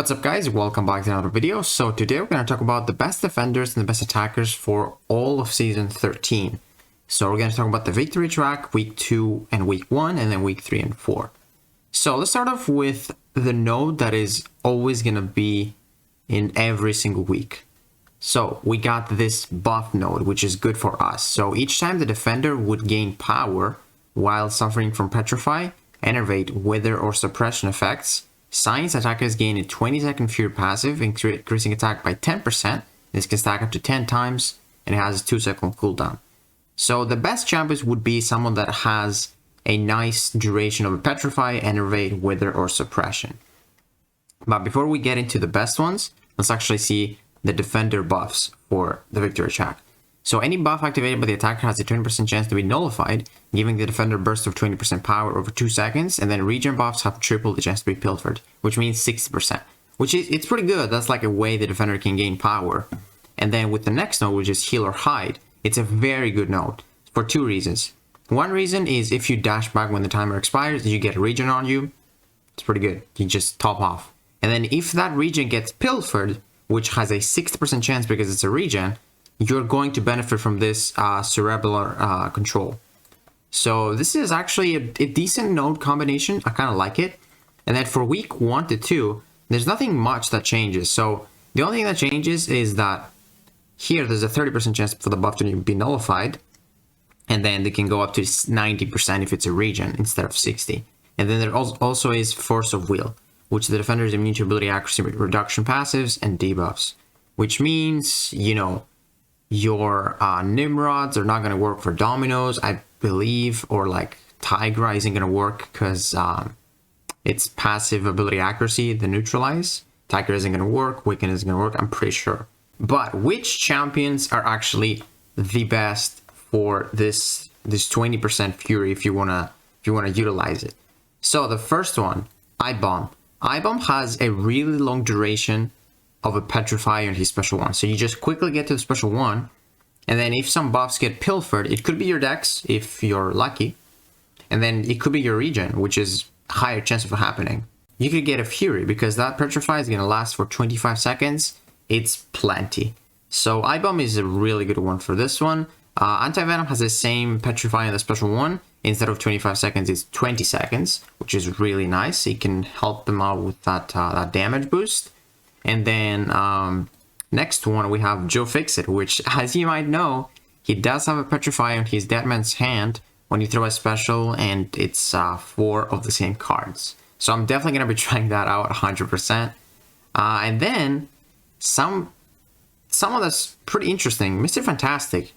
What's up guys, welcome back to another video. So today we're going to talk about the best defenders and the best attackers for all of season 13. So we're going to talk about the victory track, week 2 and week 1, and then week 3 and 4. So let's start off with the node that is always going to be in every single week. So we got this buff node, which is good for us. So each time the defender would gain power while suffering from petrify, enervate, wither, or suppression effects, Science attackers gain a 20-second Fury passive, increasing attack by 10%. This can stack up to 10 times, and it has a 2-second cooldown. So the best champions would be someone that has a nice duration of a Petrify, Enervate, Wither, or Suppression. But before we get into the best ones, let's actually see the defender buffs for the victory track. So any buff activated by the attacker has a 20% chance to be nullified, giving the defender a burst of 20% power over 2 seconds, and then regen buffs have triple the chance to be pilfered, which means 60%, which is, it's pretty good. That's like a way the defender can gain power. And then with the next node, which is heal or hide, it's a very good node for 2 reasons. One reason is if you dash back when the timer expires, you get a regen on you. It's pretty good. You just top off. And then if that regen gets pilfered, which has a 60% chance because it's a regen, you're going to benefit from this cerebral control. So this is actually a decent node combination. I kind of like it. And then for week 1 to 2, there's nothing much that changes. So the only thing that changes is that here there's a 30% chance for the buff to be nullified. And then they can go up to 90% if it's a regen instead of 60. And then there also is Force of Will, which the defender is immune to ability accuracy reduction passives and debuffs. Which means, you know, your Nimrods are not going to work for Dominoes, I believe, or like Tigra isn't going to work because it's passive ability accuracy, the neutralize. Tigra isn't going to work, Wiccan isn't going to work, I'm pretty sure. But which champions are actually the best for this 20% Fury if you wanna utilize it? So the first one, I-Bomb. I-Bomb has a really long duration of a Petrify on his special 1. So you just quickly get to the special 1, and then if some buffs get pilfered, it could be your Dex if you're lucky, and then it could be your regen, which is a higher chance of happening. You could get a Fury because that Petrify is going to last for 25 seconds. It's plenty. So I-Bomb is a really good one for this one. Anti-Venom has the same Petrify on the special 1. Instead of 25 seconds, it's 20 seconds, which is really nice. It can help them out with that damage boost. And then next one, we have Joe Fixit, which, as you might know, he does have a Petrify on his Deadman's Hand when you throw a special, and it's 4 of the same cards. So I'm definitely going to be trying that out 100%. And then someone that's pretty interesting, Mr. Fantastic.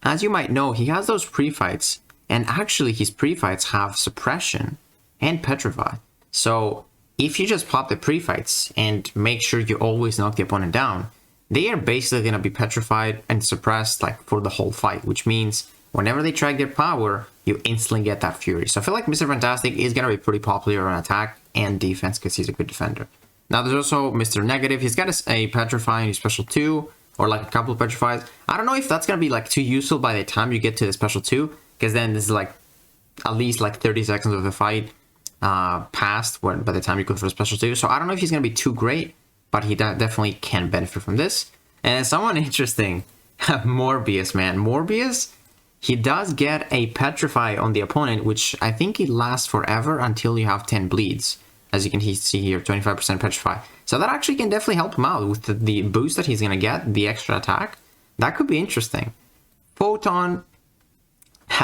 As you might know, he has those pre-fights, and actually his pre-fights have Suppression and Petrify. So if you just pop the pre-fights and make sure you always knock the opponent down, they are basically going to be petrified and suppressed like for the whole fight, which means whenever they try to get power, you instantly get that Fury. So I feel like Mr. Fantastic is going to be pretty popular on attack and defense because he's a good defender. Now there's also Mr. Negative. He's got a Petrify in his special 2, or like a couple of Petrifies. I don't know if that's going to be like too useful by the time you get to the special 2, because then this is like at least like 30 seconds of the fight passed by the time you go for a special 2. So I don't know if he's going to be too great, but he definitely can benefit from this. And someone interesting, Morbius, man. Morbius, he does get a Petrify on the opponent, which I think it lasts forever until you have 10 bleeds. As you can see here, 25% Petrify. So that actually can definitely help him out with the boost that he's going to get, the extra attack. That could be interesting. Photon,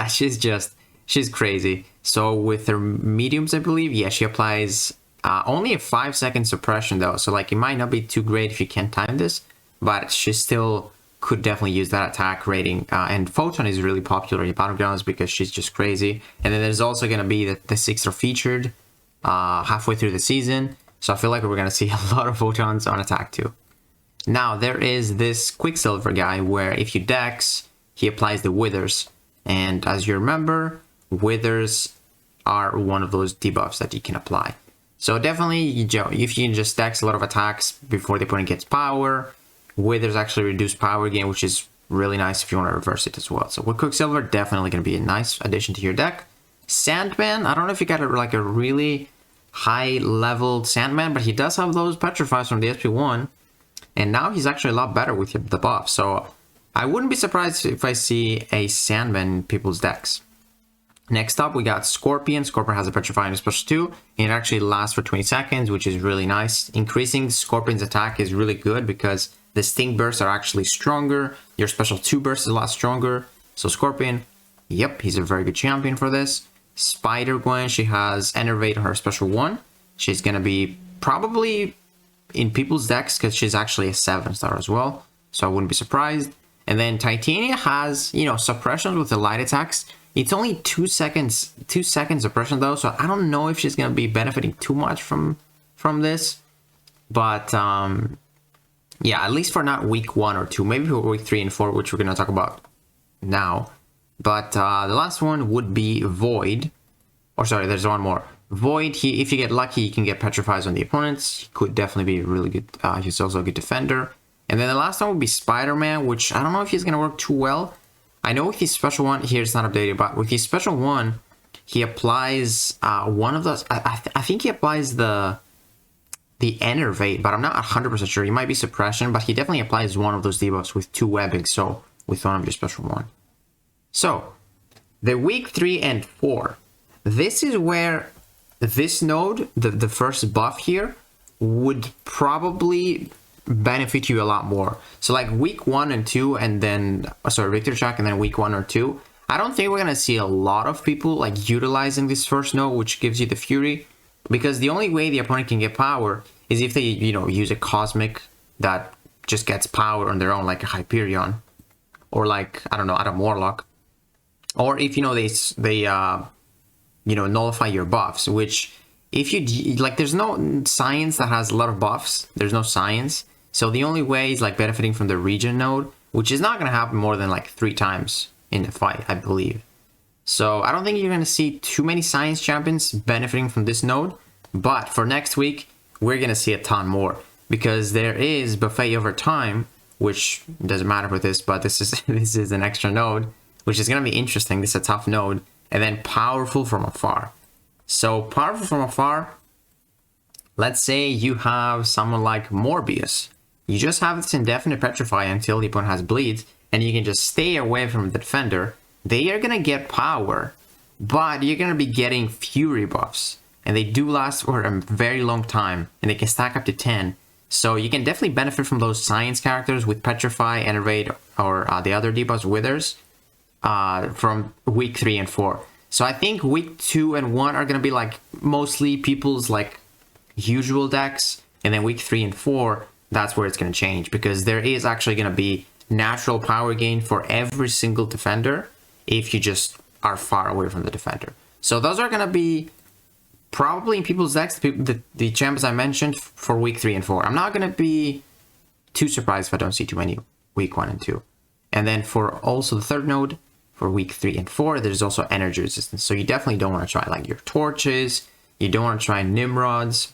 she's crazy. So with her mediums, I believe, yeah, she applies only a 5-second suppression though. So like it might not be too great if you can't time this, but she still could definitely use that attack rating. And Photon is really popular in Battlegrounds because she's just crazy. And then there's also going to be the 6 are featured halfway through the season. So I feel like we're going to see a lot of Photons on attack too. Now there is this Quicksilver guy where if you Dex, he applies the Withers. And as you remember, Withers are one of those debuffs that you can apply. So definitely, if you can just Dex a lot of attacks before the opponent gets power, Withers actually reduce power gain, which is really nice if you want to reverse it as well. So with Quicksilver, definitely going to be a nice addition to your deck. Sandman, I don't know if you got like a really high-level Sandman, but he does have those Petrifies from the SP1, and now he's actually a lot better with the buff, so I wouldn't be surprised if I see a Sandman in people's decks. Next up, we got Scorpion. Scorpion has a Petrify in special 2, and it actually lasts for 20 seconds, which is really nice. Increasing Scorpion's attack is really good because the Sting bursts are actually stronger. Your special 2 burst is a lot stronger. So Scorpion, yep, he's a very good champion for this. Spider-Gwen, she has Enervate on her special 1. She's going to be probably in people's decks because she's actually a 7-star as well. So I wouldn't be surprised. And then Titania has, you know, suppressions with the light attacks. It's only 2 seconds suppression though, so I don't know if she's gonna be benefiting too much from this. But yeah, at least for not week 1 or 2, maybe for week 3 and 4, which we're gonna talk about now. But the last one would be Void. Or sorry, there's one more. Void, if you get lucky, you can get Petrifies on the opponents. He could definitely be really good. He's also a good defender. And then the last one would be Spider-Man, which I don't know if he's gonna work too well. I know with his special 1, here it's not updated, but with his special 1, he applies one of those. I think he applies the Enervate, but I'm not 100% sure. He might be Suppression, but he definitely applies one of those debuffs with 2 webbing, so with one of your special 1. So, the week 3 and 4, this is where this node, the first buff here, would probably benefit you a lot more. So like week 1 and 2, and then victory track, and then week 1 or 2, I don't think we're gonna see a lot of people like utilizing this first node, which gives you the Fury, because the only way the opponent can get power is if they, you know, use a Cosmic that just gets power on their own, like a Hyperion, or like, I don't know, Adam Warlock, or if, you know, they you know, nullify your buffs, which if you like, there's no science that has a lot of buffs. There's no science. So the only way is like benefiting from the region node, which is not going to happen more than like 3 times in the fight, I believe. So I don't think you're going to see too many science champions benefiting from this node. But for next week, we're going to see a ton more, because there is Buffet over time, which doesn't matter for this, but this is an extra node, which is going to be interesting. This is a tough node. And then Powerful from Afar. So Powerful from Afar, let's say you have someone like Morbius. You just have this indefinite Petrify until the opponent has Bleed, and you can just stay away from the defender. They are going to get power, but you're going to be getting Fury buffs. And they do last for a very long time, and they can stack up to 10. So you can definitely benefit from those science characters with Petrify, Enervate, or the other debuffs, Withers, from week 3 and 4. So I think week 2 and 1 are going to be like mostly people's like usual decks, and then week 3 and 4, that's where it's going to change, because there is actually going to be natural power gain for every single defender if you just are far away from the defender. So those are going to be probably in people's decks, the champions I mentioned for week 3 and 4. I'm not going to be too surprised if I don't see too many week 1 and 2. And then for also the third node, for week 3 and 4, there's also energy resistance. So you definitely don't want to try like your torches, you don't want to try Nimrods,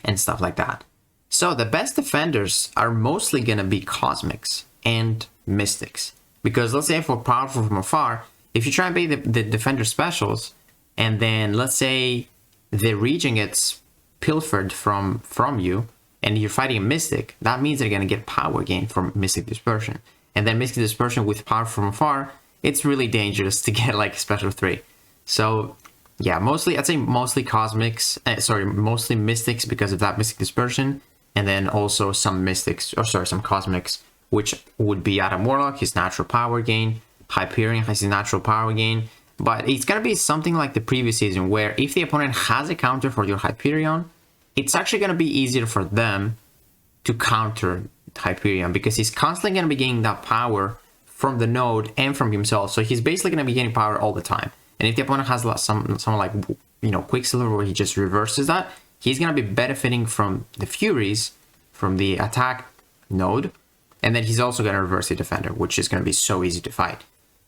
and stuff like that. So the best defenders are mostly going to be Cosmics and Mystics. Because let's say for Powerful from Afar, if you try and bait the defender specials, and then let's say the region gets pilfered from you, and you're fighting a Mystic, that means they're going to get power gain from Mystic Dispersion. And then Mystic Dispersion with Powerful from Afar, it's really dangerous to get like special 3. So yeah, mostly, I'd say mostly Cosmics, mostly Mystics because of that Mystic Dispersion. And then also some Mystics, some Cosmics, which would be Adam Warlock, his natural power gain. Hyperion has his natural power gain. But it's going to be something like the previous season, where if the opponent has a counter for your Hyperion, it's actually going to be easier for them to counter Hyperion, because he's constantly going to be getting that power from the node and from himself. So he's basically going to be getting power all the time. And if the opponent has someone like, you know, Quicksilver, where he just reverses that, he's going to be benefiting from the Furies, from the attack node, and then he's also going to reverse the defender, which is going to be so easy to fight.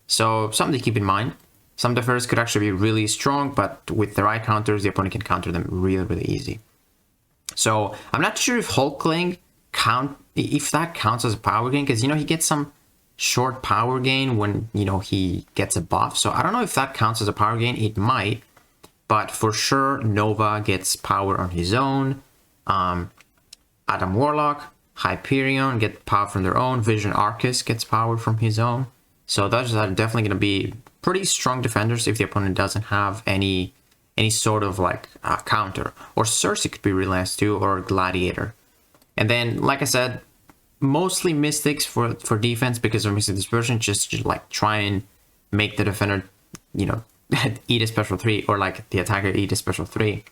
So something to keep in mind. Some defenders could actually be really strong, but with the right counters, the opponent can counter them really, really easy. So I'm not sure if Hulkling if that counts as a power gain, because, you know, he gets some short power gain when, you know, he gets a buff. So I don't know if that counts as a power gain. It might, but for sure Nova gets power on his own. Adam Warlock, Hyperion get power from their own. Vision Arcus gets power from his own. So those are definitely going to be pretty strong defenders if the opponent doesn't have any sort of like counter. Or Cersei could be really nice too, or Gladiator. And then, like I said, mostly Mystics for defense because of Mystic Dispersion, just like try and make the defender, you know, eat a special 3, or like the attacker eat a special 3.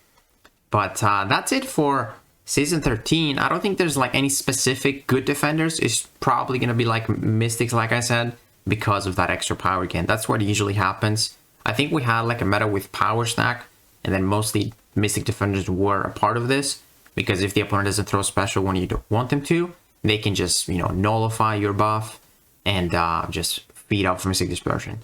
But that's it for Season 13. I don't think there's like any specific good defenders. It's probably going to be like Mystics, like I said, because of that extra power again. That's what usually happens. I think we had like a meta with Power Snack, and then mostly Mystic defenders were a part of this, because if the opponent doesn't throw special when you don't want them to, they can just, you know, nullify your buff and just feed off Mystic Dispersion.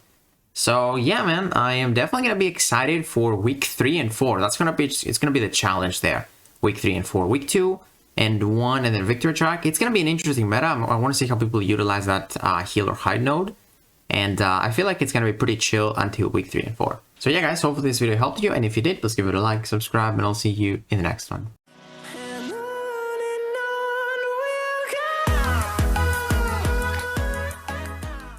So yeah, man, I am definitely gonna be excited for week 3 and 4. That's gonna be, it's gonna be the challenge there. Week 3 and 4, week 2 and 1, and then victory track. It's gonna be an interesting meta. I want to see how people utilize that heal or hide node, and I feel like it's gonna be pretty chill until week 3 and 4. So yeah, guys, hopefully this video helped you, and if you did, please give it a like, subscribe, and I'll see you in the next one.